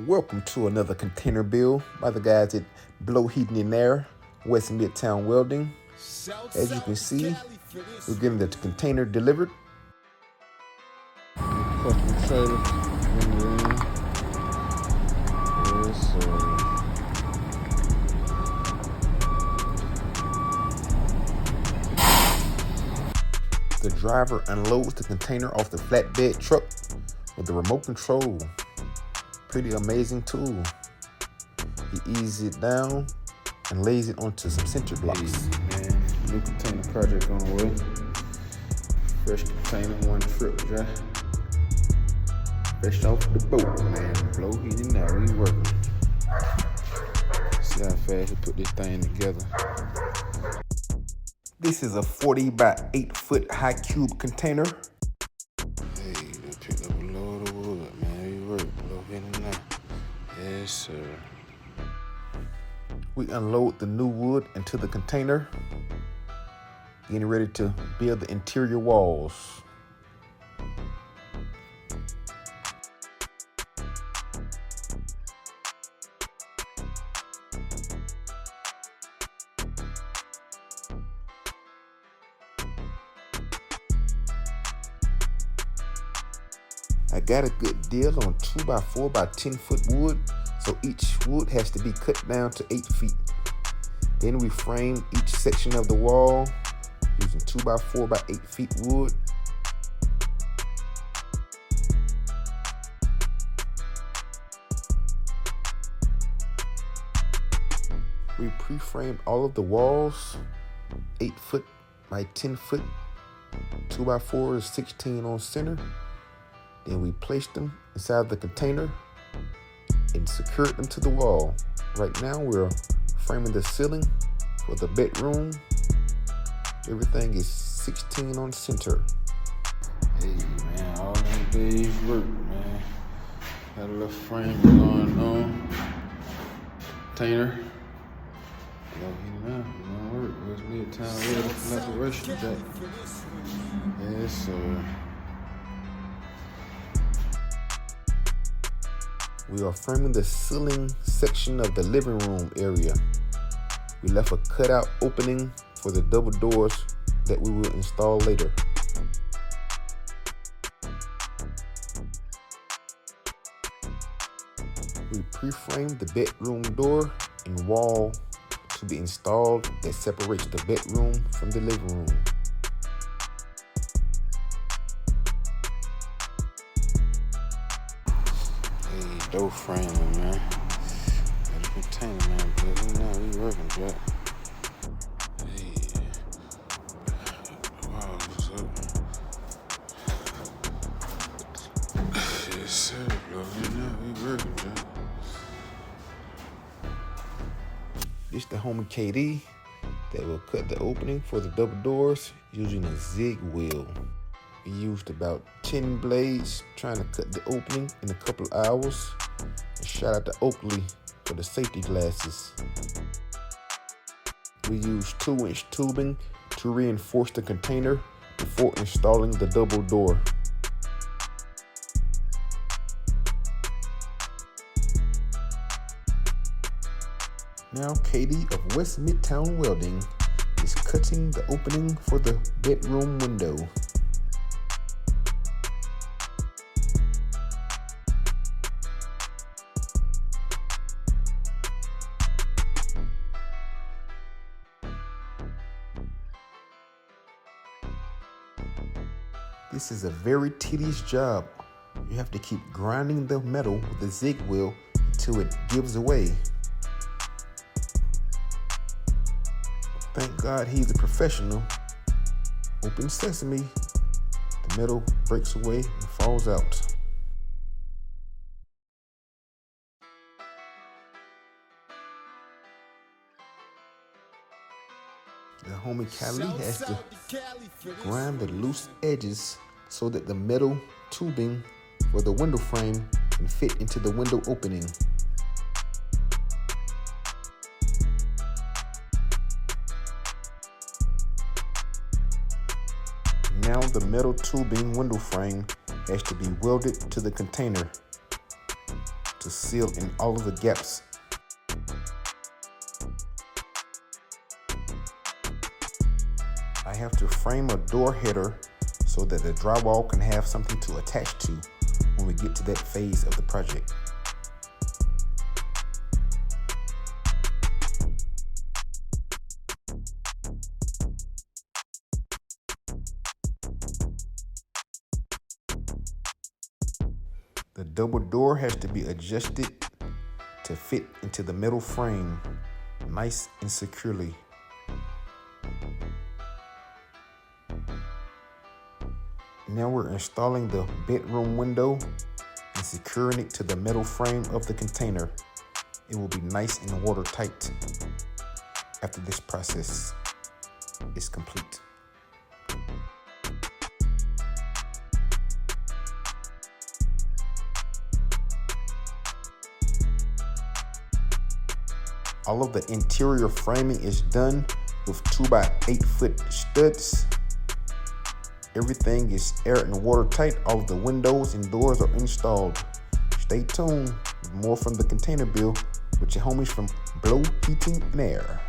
Welcome to another container build by the guys at Blow Heating and Air, West Midtown Welding. As you can see, we're getting the container delivered. Custom trailer in the end. Yes, sir. The driver unloads the container off the flatbed truck with the remote control. Pretty amazing tool. He eases it down and lays it onto some center blocks. Hey, man, new container project on the way. Fresh container, one trip dry. Fresh off the boat, man. Blow heating now, we working. See how fast we put this thing together. This is a 40 by 8 foot high cube container. Hey, they picked up a load of wood, man. We work, blow heating now. Yes, sir. We unload the new wood into the container, getting ready to build the interior walls. I got a good deal on 2x4 by 10 foot wood, so each wood has to be cut down to 8 feet. Then we frame each section of the wall using 2x4 by 8 feet wood. We pre-framed all of the walls, 8 foot by 10 foot, 2x4 is 16 on center. Then we placed them inside the container and secured them to the wall. Right now we're framing the ceiling for the bedroom. Everything is 16 on center. Hey man, all them days work, man. Got a little frame going on. Container. Work. West Midtown Welding Collaboration Jack. Yes, sir. We are framing the ceiling section of the living room area. We left a cutout opening for the double doors that we will install later. We pre-framed the bedroom door and wall to be installed that separates the bedroom from the living room. Door framing, man. Got a container, man, but now we working, Jack. Hey. Wow, what's up? Yes, sir, bro. Now we working, Jack. This the homie KD that will cut the opening for the double doors using a zig wheel. We used about 10 blades trying to cut the opening in a couple of hours. And shout out to Oakley for the safety glasses. We used 2-inch tubing to reinforce the container before installing the double door. Now Katie of West Midtown Welding is cutting the opening for the bedroom window. This is a very tedious job. You have to keep grinding the metal with the zig wheel until it gives away. Thank God he's a professional. Open sesame, the metal breaks away and falls out. The homie Cali has to grind the loose edges so that the metal tubing for the window frame can fit into the window opening. Now the metal tubing window frame has to be welded to the container to to seal in all of the gaps. I have to frame a door header so that the drywall can have something to attach to when we get to that phase of the project. The double door has to be adjusted to fit into the metal frame nice and securely. Now we're installing the bedroom window and securing it to the metal frame of the container. It will be nice and watertight after this process is complete. All of the interior framing is done with 2x8 foot studs. Everything is air and watertight. All of the windows and doors are installed. Stay tuned with more from the container build with your homies from Blow Heating and Air.